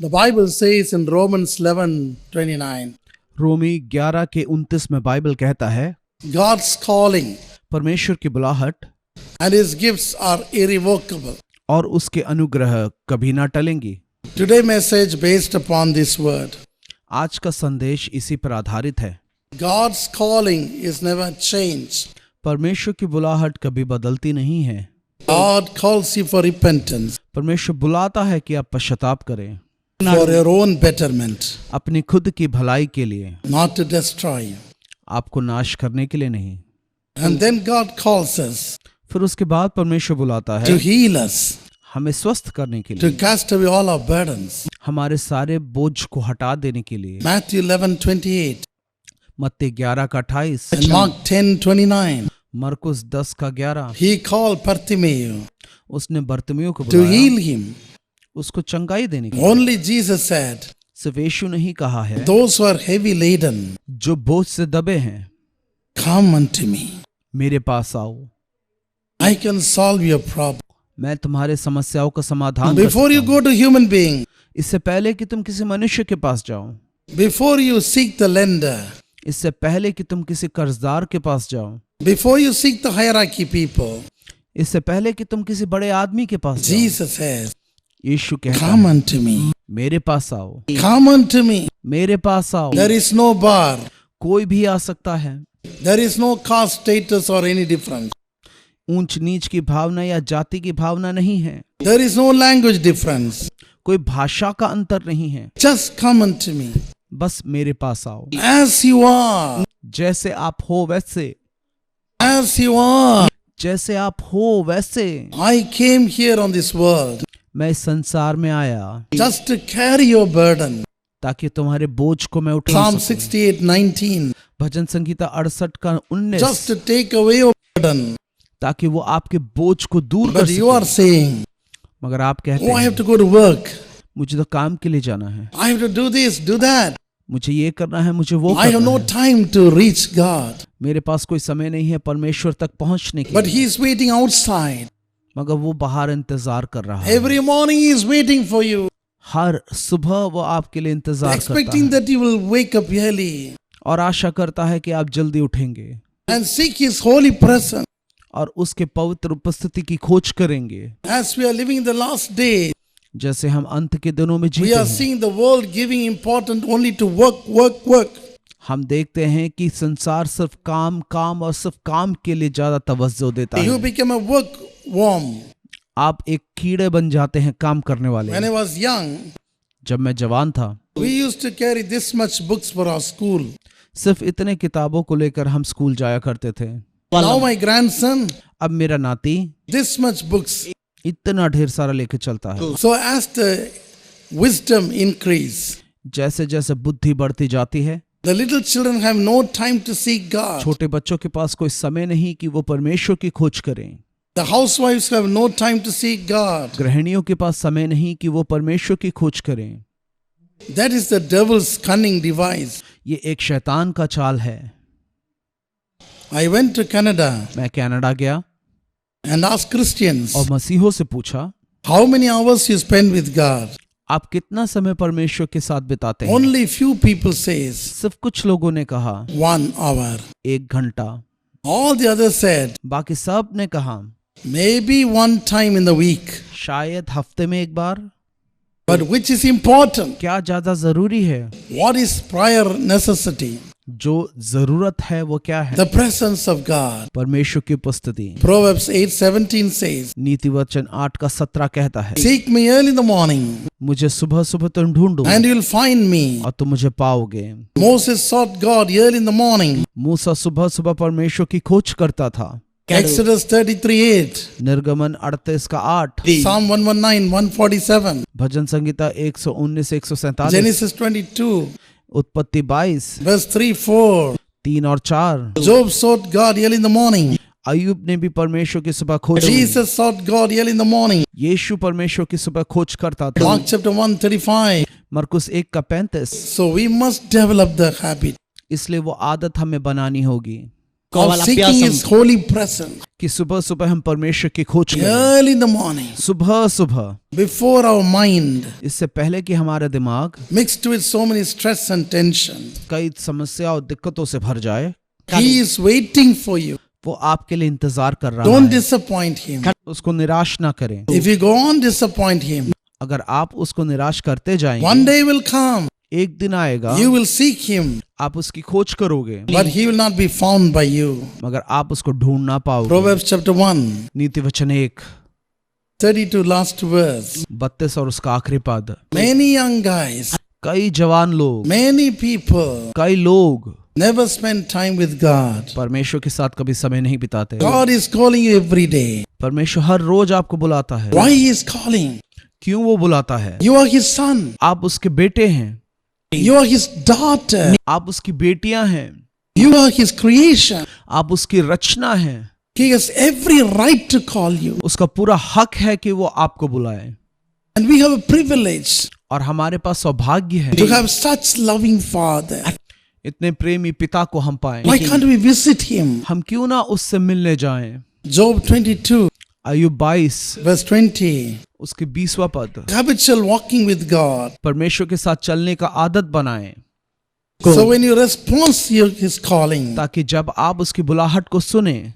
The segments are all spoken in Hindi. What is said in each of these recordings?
The Bible says in Romans 11:29, रोमी 11 के 29 में बाइबल कहता है, God's calling परमेश्वर की बुलाहट and His gifts are irrevocable. और उसके अनुग्रह कभी ना टलेंगी। Today message based upon this word. आज का संदेश इसी पर आधारित है। God's calling is never changed. परमेश्वर की बुलाहट कभी बदलती नहीं है। God calls you for repentance, परमेश्वर बुलाता है कि आप पश्चाताप करें, for your own betterment, अपनी खुद की भलाई के लिए, not to destroy you. आपको नाश करने के लिए नहीं। And then God calls us फिर उसके बाद परमेश्वर बुलाता to है heal us, हमें स्वस्थ करने के to लिए, cast away all our burdens. हमारे सारे बोझ को हटा देने के लिए। Matthew 11:28 मत्ती 11 का 28, and Mark 10:29. मरकुस 10 का 11। He called Bartimaeus उसने बर्तिमेयों को to बुलाया heal him. उसको चंगाई देने के लिए। Only Jesus said, सिर्फ यीशु ने ही कहा है, those who are heavy laden, जो बोझ से दबे हैं come unto me. मेरे पास आओ, I can solve your problem. मैं तुम्हारे समस्याओं का समाधान कर Before you सकता हूं। go to human being, इससे पहले कि तुम किसी मनुष्य के पास जाओ, before you seek the lender, इससे पहले कि तुम किसी कर्जदार के पास जाओ, before you seek the hierarchy people, इससे पहले कि तुम किसी बड़े आदमी के पास जाओ, Jesus says, यीशु कहता come है, unto me. मेरे पास आओ, Come unto me. मेरे पास आओ। There is no bar. कोई भी आ सकता है। There is no caste status or any difference. ऊंच नीच की भावना या जाति की भावना नहीं है। There is no language difference. कोई भाषा का अंतर नहीं है। Just come unto me. बस मेरे पास आओ, As you are. जैसे आप हो वैसे, As you are. जैसे आप हो वैसे। I came here on this world मैं इस संसार में आया just to carry your burden. ताकि तुम्हारे बोझ को मैं उठा Psalm सकूं। 68:19. भजन संगीता 68 का 19, Just to take away your burden. ताकि वो आपके बोझ को दूर कर But you are सके। saying, मगर आप कहते oh, I have हैं, to go to work. मुझे तो काम के लिए जाना है, I have to do this, do that. मुझे ये करना है, मुझे वो I have करना no है। time to reach God. मेरे पास कोई समय नहीं है परमेश्वर तक पहुंचने के But लिए। He is waiting outside. मगर वो बाहर इंतजार कर रहा है। Every morning He is waiting for you, हर सुबह वो आपके लिए इंतजार करता expecting है that you will wake up early और आशा करता है कि आप जल्दी उठेंगे and seek His holy presence. और उसके पवित्र उपस्थिति की खोज करेंगे। As we are living the last day, जैसे हम अंत के दिनों में we जीते are हैं, seeing the world giving importance only to work, work, work. हम देखते हैं कि संसार सिर्फ काम काम और सिर्फ काम के लिए ज्यादा तवज्जो देता You है। become a workworm. आप एक कीड़े बन जाते हैं काम करने वाले। When I was young, जब मैं जवान था, we used to carry this much books for our school. सिर्फ इतने किताबों को लेकर हम स्कूल जाया करते थे। Now my grandson, अब मेरा नाती this much books. इतना ढेर सारा लेके चलता है। So as the wisdom increase, जैसे जैसे बुद्धि बढ़ती जाती है, the little children have no time to seek God. छोटे बच्चों के पास कोई समय नहीं कि वो परमेश्वर की खोज करें। The housewives have no time to seek God. गृहिणियों के पास समय नहीं कि वो परमेश्वर की खोज करें। That is the devil's cunning device. ये एक शैतान का चाल है। I went to Canada मैं कनाडा गया and asked Christians, और मसीहों से पूछा, how many hours you spend with God? आप कितना समय परमेश्वर के साथ बिताते हैं? Only few people says सिर्फ कुछ लोगों ने कहा 1 hour. 1 घंटा। All the others said बाकी सब ने कहा maybe one time in the week. शायद हफ्ते में एक बार। But which is important? क्या ज्यादा जरूरी है? What is prior necessity? जो जरूरत है वो क्या है? The presence of God. परमेश्वर की उपस्थिति। Proverbs 8:17 says, नीति वचन 8 का 17 कहता है, seek me early in the morning मुझे सुबह सुबह तुम ढूंढो and you'll find me. और तुम मुझे पाओगे। Moses sought God early in the morning. मूसा सुबह सुबह परमेश्वर की खोज करता था। Exodus 33:8. निर्गमन 38 का 8, Psalm 119:147. भजन संगीता 119 147, Genesis 22 उत्पत्ति 22 verse 3-4. 3 और 4। Job sought God early in the morning. अय्यूब ने भी परमेश्वर की सुबह खोज की। Jesus sought God early in the morning. यीशु परमेश्वर की सुबह खोज करता था। Mark chapter 1:35. मरकुस 1 का 35। So we must develop the habit. इसलिए वो आदत हमें बनानी होगी। of seeking His holy presence. कि सुबह सुबह हम परमेश्वर की खोज करें, Early in the morning, सुबह सुबह, before our mind, इससे पहले कि हमारा दिमाग mixed with so many stress and tension, कई समस्या और दिक्कतों से भर जाए, He is waiting for you. वो आपके लिए इंतजार कर रहा Don't है। disappoint Him. उसको निराश ना करें। If you go on disappoint Him, अगर आप उसको निराश करते जाएंगे, one day will come, एक दिन आएगा, you will seek Him, आप उसकी खोज करोगे, but He will not be found by you. मगर आप उसको ढूंढ ना पाओगे। Proverbs chapter 1, नीति वचन 1, 32 last verse. 32 और उसका आखिरी पद। Many young guys, कई जवान लोग, many people कई लोग never spend time with God. परमेश्वर के साथ कभी समय नहीं बिताते। God is calling you every day. परमेश्वर हर रोज आपको बुलाता है। Why He is calling? क्यों वो बुलाता है? You are His son. आप उसके बेटे हैं, You are His daughter. आप उसकी बेटियां हैं, You are His creation. आप उसकी रचना हैं। He has every right to call you. उसका पूरा हक है कि वो आपको बुलाए, And we have a privilege और हमारे पास सौभाग्य है to have such loving Father. इतने प्रेमी पिता को हम पाएं। Why can't we visit Him? हम क्यों ना उससे मिलने जाएं? Job 22, अय्यूब 22 verse 20. उसके 20वां पद। Habitual walking with God. परमेश्वर के साथ चलने का आदत बनाएं, So when you respond to His calling, ताकि जब आप उसकी बुलाहट को सुने,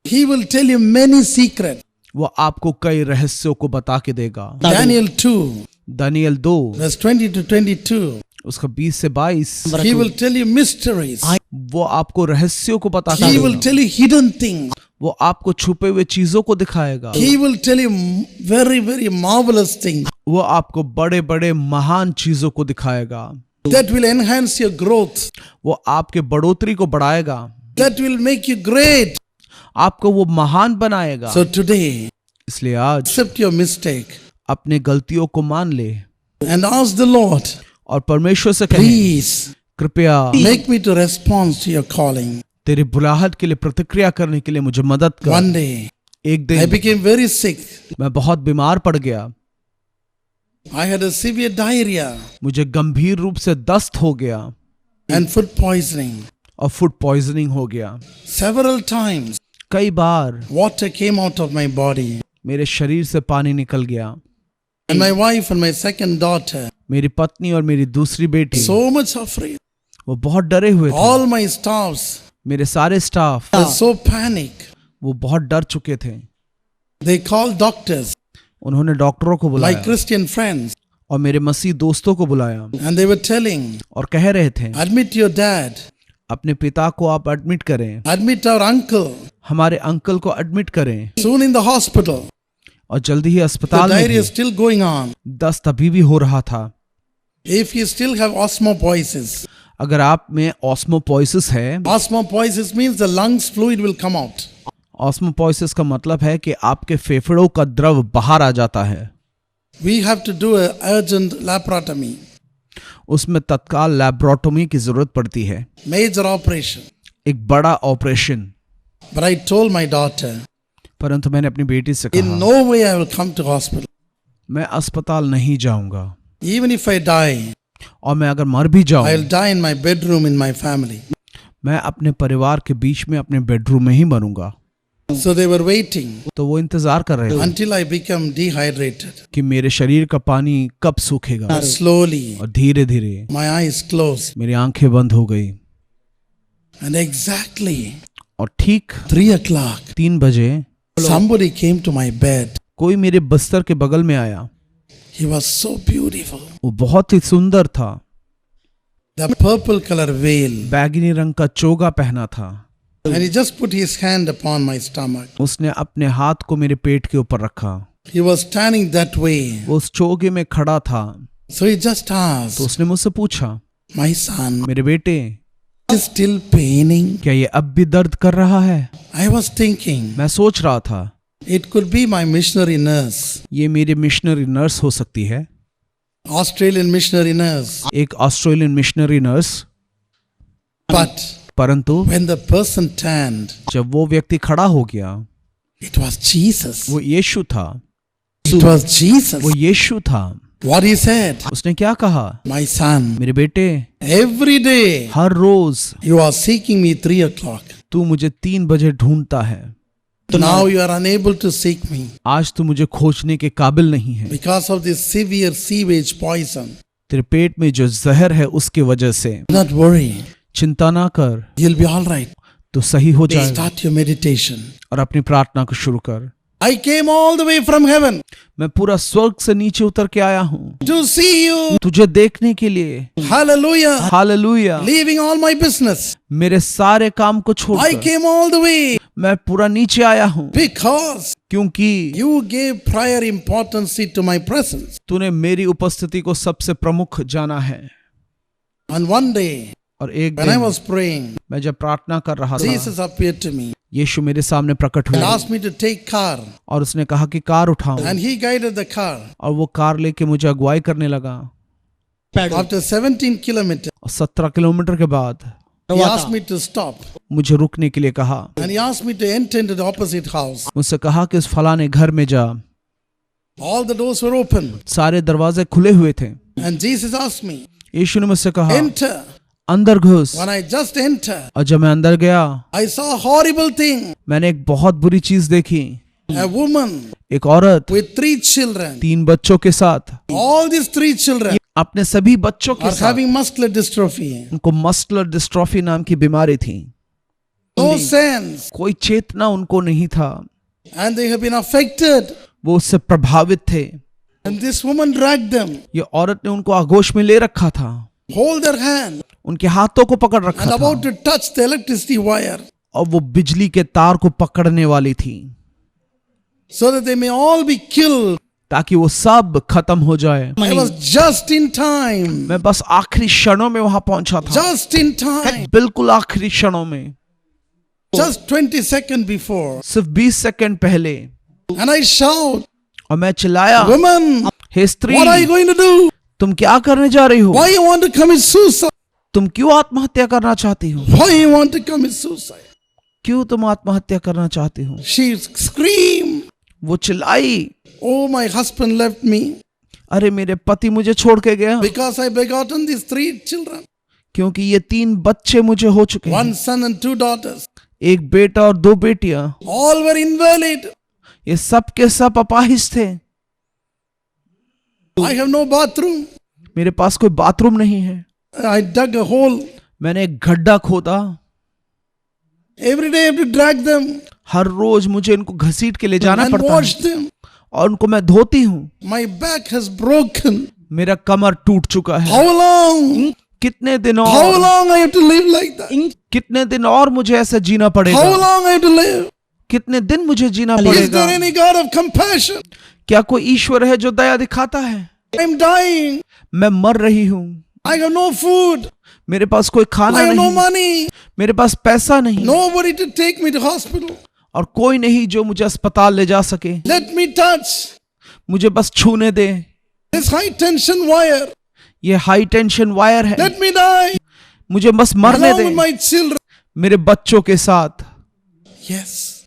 He will tell you many secrets. वो आपको कई रहस्यों को बता के देगा। Daniel 2, Daniel 2 verse 20 to 22. उसका 20 से 22, He will tell you mysteries. वो आपको रहस्यों को बता He will देगा। tell you hidden things. वो आपको छुपे हुए चीजों को दिखाएगा। He will tell you very, very marvelous things वो आपको बड़े बड़े महान चीजों को दिखाएगा। that will enhance your growth, वो आपके बढ़ोतरी को बढ़ाएगा, that will make you great. आपको वो महान बनाएगा। So today, इसलिए आज accept your mistake अपने गलतियों को मान ले and ask the Lord, और परमेश्वर से कहे, please कृपया make me to respond to your calling. तेरी बुलाहट के लिए प्रतिक्रिया करने के लिए मुझे मदद कर। One day, एक I दिन became very sick. मैं बहुत बीमार पड़ गया, I had a severe diarrhea मुझे गंभीर रूप से दस्त हो गया and food poisoning. और फूड पॉइजनिंग हो गया। Several times, कई बार water came out of my body. मेरे शरीर से पानी निकल गया। And my wife and my second daughter, मेरी पत्नी और मेरी दूसरी बेटी so much afraid. वो बहुत डरे हुए थे। All my staffs मेरे सारे स्टाफ were so panicked. वो बहुत डर चुके थे। They called doctors, उन्होंने डॉक्टरों को my बुलाया Christian friends, और मेरे मसीह दोस्तों को बुलाया and they were telling, और कह रहे थे, admit your dad, अपने पिता को आप एडमिट करें, admit our uncle, हमारे अंकल को एडमिट करें, soon in the hospital. और जल्दी ही The अस्पताल में diarrhea भी। is still going on. दस्त अभी भी हो रहा था। If you still have osmopoiesis, अगर आप में ऑस्मोपोइसिस है, osmopoiesis means the lungs fluid will come out. ऑस्मोपोइसिस का मतलब है कि आपके फेफड़ों का द्रव बाहर आ जाता है। We have to do an urgent laparotomy, उसमें तत्काल लैप्रोटोमी की जरूरत पड़ती है, major operation. एक बड़ा operation. But I told my daughter, परंतु मैंने अपनी बेटी से in कहा, no way I will come to hospital. मैं अस्पताल नहीं जाऊंगा, Even if I die, और मैं अगर मर भी I will जाऊं, die in my bedroom in my family. मैं अपने परिवार के बीच में अपने बेडरूम में ही मरूंगा। So they were waiting तो वो इंतजार कर रहे थे until I become dehydrated. कि मेरे शरीर का पानी कब सूखेगा, Slowly, और धीरे धीरे my eyes closed. मेरी आंखें बंद हो गई। And exactly और ठीक 3 o'clock, 3 बजे somebody came to my bed. कोई मेरे बिस्तर के बगल में आया। He was so beautiful. वो बहुत ही सुंदर था। The purple color veil. बैगनी रंग का चोगा पहना था। And he just put his hand upon my stomach. उसने अपने हाथ को मेरे पेट के ऊपर रखा। He was standing that way. वो उस चोगे में खड़ा था। So he just asked, तो उसने मुझसे पूछा, my son, मेरे बेटे, is still paining? क्या ये अब भी दर्द कर रहा है? I was thinking, मैं सोच रहा था, it could be my missionary nurse, ये मेरी मिशनरी नर्स हो सकती है, Australian missionary nurse. एक ऑस्ट्रेलियन मिशनरी नर्स। But परंतु when the person turned, जब वो व्यक्ति खड़ा हो गया, it was Jesus. वो यीशु था। It was Jesus. वो यीशु था। What he said, उसने क्या कहा? my son, मेरे बेटे, every day her rose you are seeking me 3 o'clock. तू मुझे 3 बजे ढूंढता है, Now you are unable to seek me आज तू मुझे खोजने के काबिल नहीं है, because of this severe sewage poison. तेरे पेट में जो जहर है उसके वजह से। Do not worry. चिंता ना कर, You'll be all right. तो सही हो जाएगा। Start your meditation. और अपनी प्रार्थना को शुरू कर। I came all the way from heaven मैं पूरा स्वर्ग से नीचे उतर के आया हूँ to see you. तुझे देखने के लिए। Hallelujah. Hallelujah. Leaving all my business. मेरे सारे काम को I छोड़कर came all the way मैं पूरा नीचे आया हूँ, because क्योंकि you gave prior importance to my presence. तूने मेरी उपस्थिति को सबसे प्रमुख जाना है। And one day, और एक when I दिन was praying, मैं जब प्रार्थना कर रहा था, Jesus appeared to me यीशु मेरे सामने प्रकट and हुआ asked me to take car. और उसने कहा कि कार उठाओ, And he guided the car. और वो कार लेके मुझे अगुवाई करने लगा। After 17 kilometers, और 17 किलोमीटर के बाद he asked me to stop. मुझे रुकने के लिए कहा। And he asked me to enter into the opposite house. मुझसे कहा कि उस फलाने घर में जा। All the doors were open. सारे दरवाजे खुले हुए थे। And Jesus asked me, यीशु ने मुझसे कहा enter. अंदर घुस। When I just entered, और जब मैं अंदर गया, I saw a horrible thing. मैंने एक बहुत बुरी चीज देखी। A woman एक औरत with 3 children. 3 बच्चों के साथ, All these 3 children अपने सभी बच्चों के are साथ, having muscular dystrophy. उनको मस्कुलर डिस्ट्रॉफी नाम की बीमारी थी। No sense. कोई चेतना उनको नहीं था, And they have been affected. वो उससे प्रभावित थे। And this woman dragged them, ये औरत ने उनको आगोश में ले रखा था, hold their hand, उनके हाथों को पकड़ रखा and था, about to touch the electricity wire और वो बिजली के तार को पकड़ने वाली थी, so that they may all be killed. ताकि वो सब खत्म हो जाए। I was just in time. मैं बस आखिरी क्षणों में वहां पहुंचा था, Just in time. बिल्कुल आखिरी क्षणों में, Just 20 seconds before. सिर्फ 20 सेकंड पहले। And I shout, और मैं चिल्लाया, woman, हे स्त्री, what are you going to do? तुम क्या करने जा रही हो? Why you want to commit suicide? तुम क्यों आत्महत्या करना चाहती हो? Why you want to commit suicide? क्यों तुम आत्महत्या करना चाहती हो? She screamed, वो चिल्लाई, oh, my husband left me अरे मेरे पति मुझे छोड़ के गया, because I begotten these 3 children. क्योंकि ये 3 बच्चे मुझे हो चुके हैं, 1 son and 2 daughters. एक बेटा और 2 बेटियां, All were invalid. ये सब के सब अपाहिज थे। I have no bathroom. मेरे पास कोई बाथरूम नहीं है। I dug a hole. मैंने एक गड्ढा खोदा। Every day I have to drag them हर रोज मुझे इनको घसीट के ले जाना and पड़ता wash है them. और उनको मैं धोती हूँ। My back has broken. मेरा कमर टूट चुका है। How long? कितने दिन How और, long I have to live like that? कितने दिन और मुझे ऐसा जीना How पड़ेगा? long I have to live? कितने दिन मुझे जीना Is पड़ेगा? there any God of compassion? क्या कोई ईश्वर है जो दया दिखाता है? I'm dying. मैं मर रही हूँ, I have no food. मेरे पास कोई I खाना have no नहीं, money. मेरे पास पैसा नहीं, Nobody to take me to hospital. और कोई नहीं जो मुझे अस्पताल ले जा सके। Let me touch मुझे बस छूने दे, this high tension wire. ये हाई टेंशन वायर है, Let me die मुझे बस मरने along with they my children. मेरे बच्चों के साथ। Yes.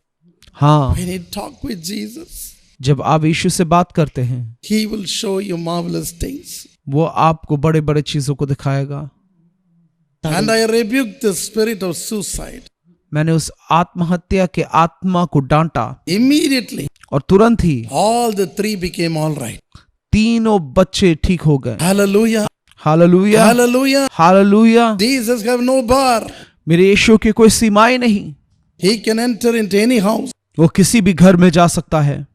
हाँ, When you talk with Jesus, जब आप यीशु से बात करते हैं, He will show you marvelous things. वो आपको बड़े बड़े चीजों को दिखाएगा। And I rebuke the spirit of suicide. मैंने उस आत्महत्या के आत्मा को डांटा Immediately, और तुरंत ही all the 3 became all right. 3 बच्चे ठीक हो गए। Hallelujah. Hallelujah, Hallelujah. Hallelujah. Jesus have no bar. मेरे यीशु की कोई सीमाएं नहीं, He can enter into any house. वो किसी भी घर में जा सकता है,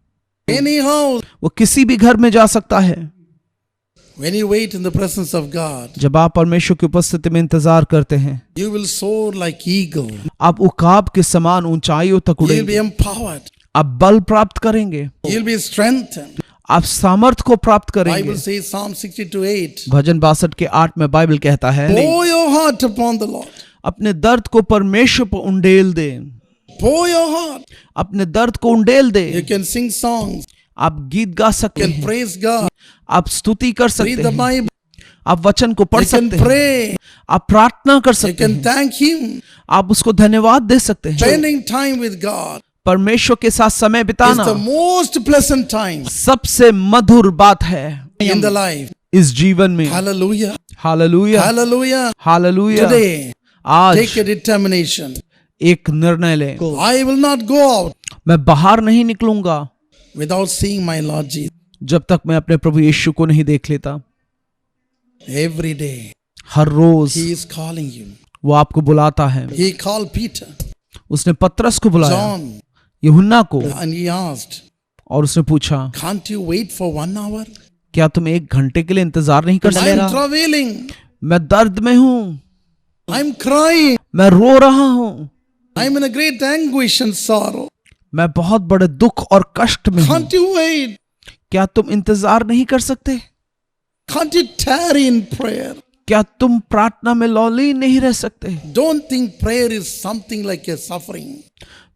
Any house. वो किसी भी घर में जा सकता है। When you wait in the presence of God, जब आप परमेश्वर की उपस्थिति में इंतजार करते हैं, you will soar like eagle. आप उकाब के समान ऊंचाइयों तक You'll be उड़ेंगे, empowered. आप बल प्राप्त करेंगे, You'll be strengthened. आप सामर्थ को प्राप्त करेंगे। Bible says Psalm 62:8. भजन 62 के 8 में बाइबल कहता है, Pour your heart upon the Lord. अपने दर्द को परमेश्वर पर उंडेल दे, Pour your heart. अपने दर्द को उंडेल दे। You can sing songs. आप गीत गा सकते You can हैं, praise God. आप स्तुति कर Read सकते the हैं, Bible. आप वचन को पढ़ You can सकते हैं, pray. आप प्रार्थना कर You सकते can हैं, thank Him. आप उसको धन्यवाद दे सकते हैं। Spending time with God परमेश्वर के साथ समय is बिताना the most pleasant time सबसे मधुर बात है in the life. इस जीवन में। Hallelujah. Hallelujah, Hallelujah. Hallelujah. Today, आज take a determination. एक निर्णय लें, I will not go out मैं बाहर नहीं निकलूंगा without seeing my Lord Jesus. जब तक मैं अपने प्रभु यीशु को नहीं देख लेता। Every day her rose He is calling you. वो आपको बुलाता है। He called Peter, उसने पतरस को बुलाया, John, यूहन्ना को, and He asked, और उसने पूछा, can't you wait for 1 hour? क्या तुम 1 घंटे के लिए इंतजार नहीं कर I'm सकते? travailing. मैं दर्द में हूँ, I'm crying. मैं रो रहा हूँ, I'm in a great anguish and sorrow. मैं बहुत बड़े दुख और कष्ट में हूँ। Can't you wait? क्या तुम इंतजार नहीं कर सकते? Can't you tarry in prayer? क्या तुम प्रार्थना में लौली नहीं रह सकते? Don't think prayer is something like a suffering.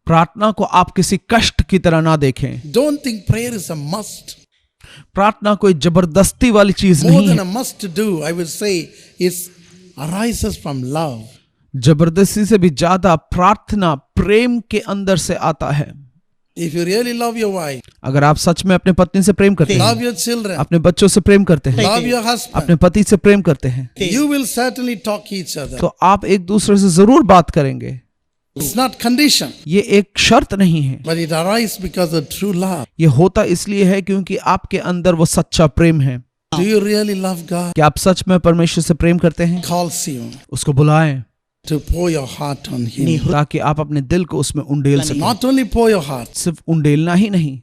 प्रार्थना को आप किसी कष्ट की तरह ना देखें। Don't think prayer is a must. प्रार्थना कोई जबरदस्ती वाली चीज More नहीं than है। a must to do, I would say, is arises from love. जबरदस्ती से भी ज्यादा प्रार्थना प्रेम के अंदर से आता है। If you really love your wife, अगर आप सच में अपने पत्नी से प्रेम करते love हैं, your children, अपने बच्चों से प्रेम करते हैं, love your husband, अपने पति से प्रेम करते हैं, you will certainly talk each other. तो आप एक दूसरे से जरूर बात करेंगे। It's not condition, ये एक शर्त नहीं है, but it arises because of true love. ये होता इसलिए है क्योंकि आपके अंदर वो सच्चा प्रेम है। Do you really love God? क्या आप सच में परमेश्वर से प्रेम करते हैं? Calls you उसको बुलाएं to pour your heart on Him. ताकि आप अपने दिल को उसमें उंडेल सकें। Not only pour your heart, सिर्फ उंडेलना ही नहीं,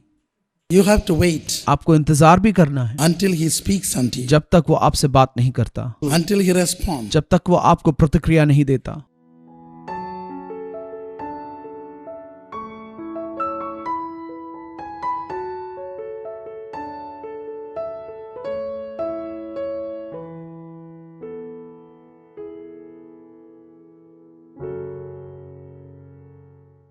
you have to wait आपको इंतजार भी करना है until He speaks unto you, जब तक वो आपसे बात नहीं करता, until He responds. जब तक वो आपको प्रतिक्रिया नहीं देता।